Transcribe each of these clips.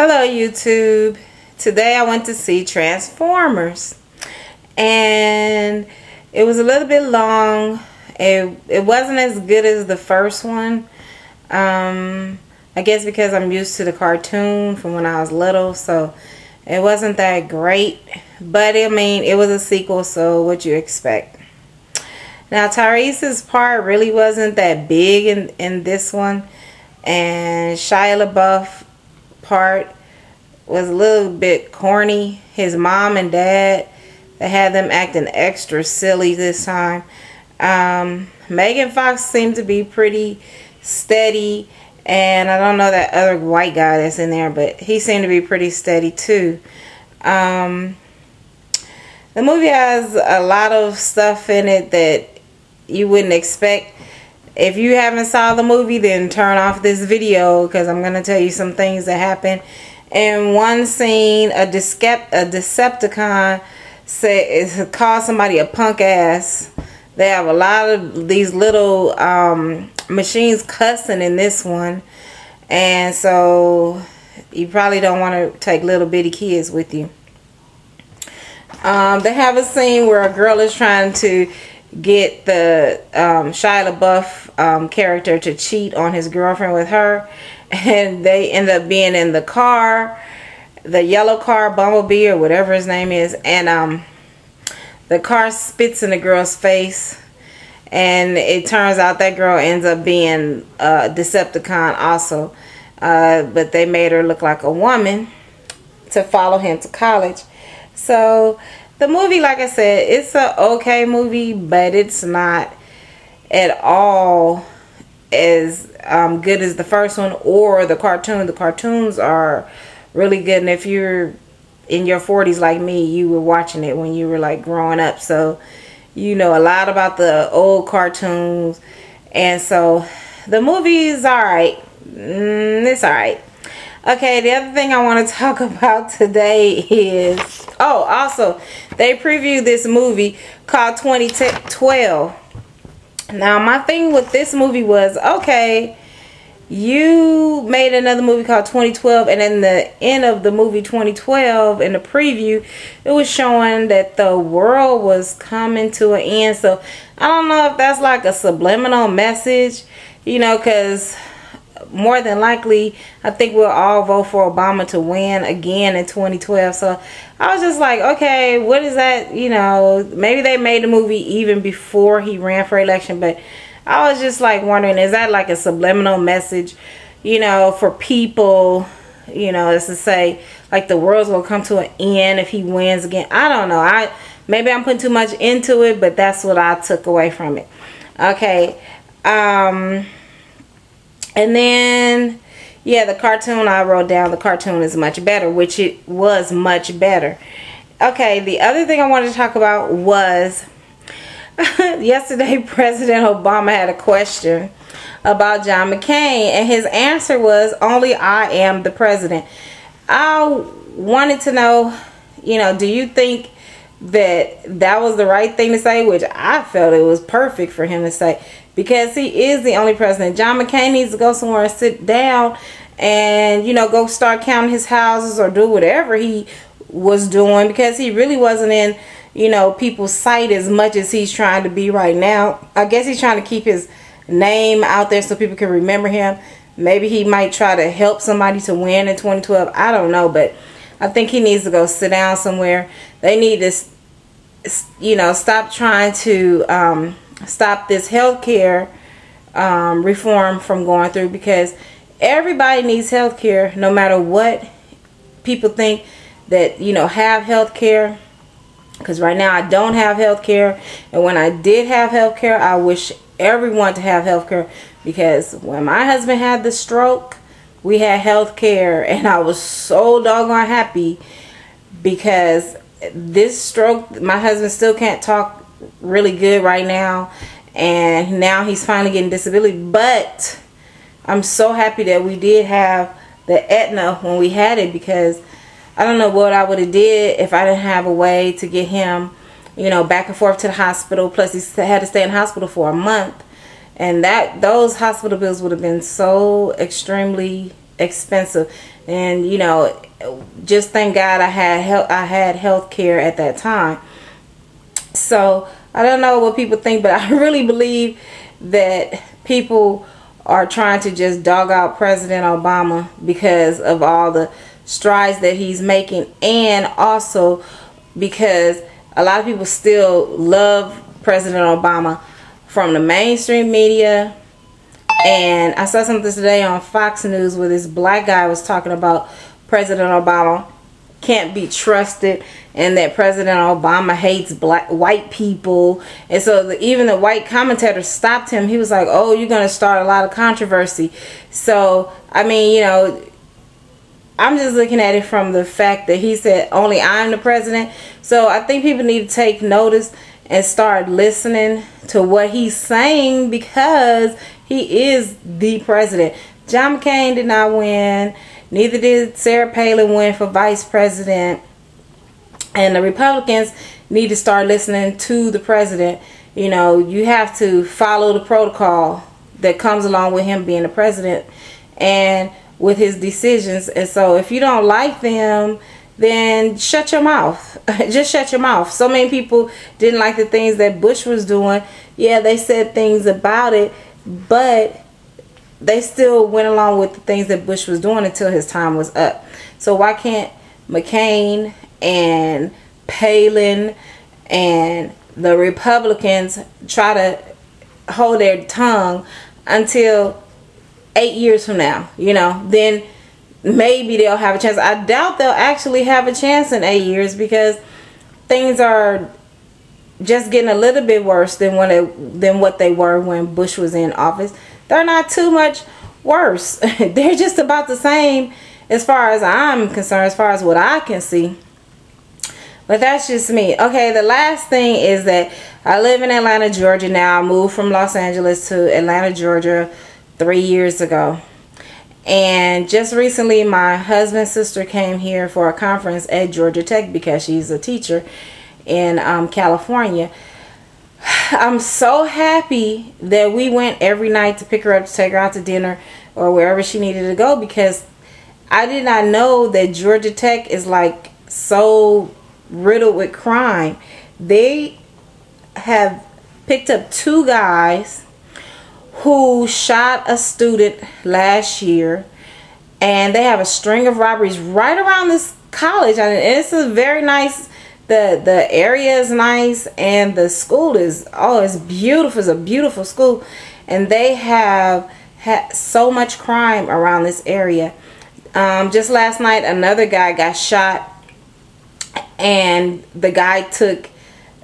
Hello YouTube. Today I went to see Transformers and it was a little bit long. It wasn't as good as the first one. I guess because I'm used to the cartoon from when I was little, so it wasn't that great. But I mean, it was a sequel, so what you expect. Now Tyrese's part really wasn't that big in this one, and Shia LaBeouf part was a little bit corny. His mom and dad, they had them acting extra silly this time. Megan Fox seemed to be pretty steady, and I don't know that other white guy that's in there, but he seemed to be pretty steady too. The movie has a lot of stuff in it that you wouldn't expect. If you haven't saw the movie, then turn off this video, because I'm going to tell you some things that happen. In one scene, a Decepticon called somebody a punk ass. They have a lot of these little machines cussing in this one. And so you probably don't want to take little bitty kids with you. They have a scene where a girl is trying to get the Shia LaBeouf character to cheat on his girlfriend with her, and they end up being in the car, the yellow car, Bumblebee or whatever his name is, and the car spits in the girl's face, and it turns out that girl ends up being a Decepticon also, but they made her look like a woman to follow him to college. So the movie, like I said, it's a okay movie, but it's not at all as good as the first one or the cartoon. The cartoons are really good, and if you're in your 40s like me, you were watching it when you were like growing up, so you know a lot about the old cartoons. And so the movie is alright. It's alright. Okay, the other thing I want to talk about today is, oh, also, they previewed this movie called 2012. Now, my thing with this movie was, okay, you made another movie called 2012, and in the end of the movie 2012, in the preview, it was showing that the world was coming to an end. So, I don't know if that's like a subliminal message, you know, because more than likely, I think we'll all vote for Obama to win again in 2012. So I was just like, okay, what is that? You know, maybe they made the movie even before he ran for election, but I was just like wondering, is that like a subliminal message, you know, for people, you know, as to say like the world's gonna come to an end if he wins again? I don't know. Maybe I'm putting too much into it, but that's what I took away from it. Okay. And then, yeah, the cartoon, I wrote down the cartoon is much better, which it was much better. Okay, the other thing I wanted to talk about was yesterday President Obama had a question about John McCain, and his answer was, only I am the president. I wanted to know, you know, do you think that was the right thing to say? Which I felt it was perfect for him to say, because he is the only president. John McCain needs to go somewhere and sit down and, you know, go start counting his houses or do whatever he was doing, because he really wasn't in, you know, people's sight as much as he's trying to be right now. I guess he's trying to keep his name out there so people can remember him. Maybe he might try to help somebody to win in 2012. I don't know, but I think he needs to go sit down somewhere. They need to, you know, stop trying to stop this healthcare reform from going through, because everybody needs healthcare, no matter what people think that, you know, have healthcare. Because right now I don't have healthcare, and when I did have healthcare, I wish everyone to have healthcare, because when my husband had the stroke, we had healthcare, and I was so doggone happy, because this stroke, my husband still can't talk really good right now, and now he's finally getting disability. But I'm so happy that we did have the Aetna when we had it, because I don't know what I would have did if I didn't have a way to get him, you know, back and forth to the hospital. Plus he had to stay in the hospital for a month, and those hospital bills would have been so extremely expensive. And you know, just thank God I had health care at that time. So I don't know what people think, but I really believe that people are trying to just dog out President Obama because of all the strides that he's making, and also because a lot of people still love President Obama from the mainstream media. And I saw something today on Fox News where this black guy was talking about President Obama can't be trusted, and that President Obama hates white people. And so even the white commentator stopped him. He was like, oh, you're going to start a lot of controversy. So, I mean, you know, I'm just looking at it from the fact that he said only I'm the president. So I think people need to take notice and start listening to what he's saying, because he is the president. John McCain did not win. Neither did Sarah Palin win for vice president. And the Republicans need to start listening to the president. You know, you have to follow the protocol that comes along with him being the president and with his decisions. And so if you don't like them, then shut your mouth. Just shut your mouth. So many people didn't like the things that Bush was doing. Yeah, they said things about it, but they still went along with the things that Bush was doing until his time was up. So why can't McCain and Palin and the Republicans try to hold their tongue until 8 years from now? You know, then maybe they'll have a chance. I doubt they'll actually have a chance in 8 years, because things are just getting a little bit worse than what they were when Bush was in office. They're not too much worse. They're just about the same as far as I'm concerned, as far as what I can see. But that's just me. Okay, the last thing is that I live in Atlanta, Georgia now. I moved from Los Angeles to Atlanta, Georgia 3 years ago. And just recently my husband's sister came here for a conference at Georgia Tech because she's a teacher in California. I'm so happy that we went every night to pick her up, to take her out to dinner or wherever she needed to go, because I did not know that Georgia Tech is like so riddled with crime. They have picked up 2 guys who shot a student last year, and they have a string of robberies right around this college. I mean, it's a very nice, the area is nice, and the school is, oh, it's beautiful. It's a beautiful school, and they have had so much crime around this area. Just last night another guy got shot, and the guy took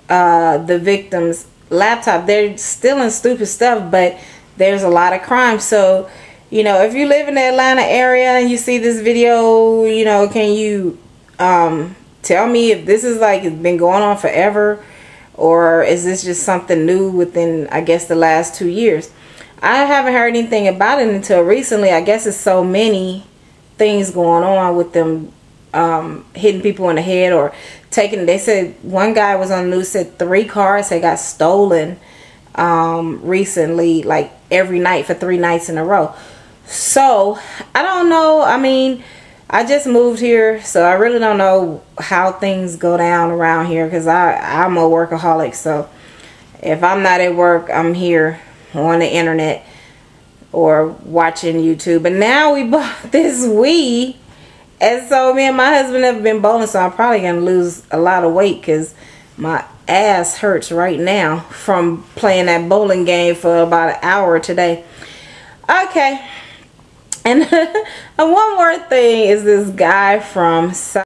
the victim's laptop. They're stealing stupid stuff, but there's a lot of crime. So, you know, if you live in the Atlanta area and you see this video, you know, can you tell me if this is like, it's been going on forever, or is this just something new within, I guess, the last 2 years? I haven't heard anything about it until recently. I guess it's so many things going on with them hitting people in the head or taking. They said one guy was on the news, said 3 cars had got stolen recently, like every night for 3 nights in a row. So I don't know. I mean, I just moved here, so I really don't know how things go down around here, because I'm a workaholic. So if I'm not at work, I'm here on the internet or watching YouTube. But now we bought this Wii, and so me and my husband have been bowling, so I'm probably gonna lose a lot of weight because my ass hurts right now from playing that bowling game for about an hour today. Okay, and one more thing is this guy from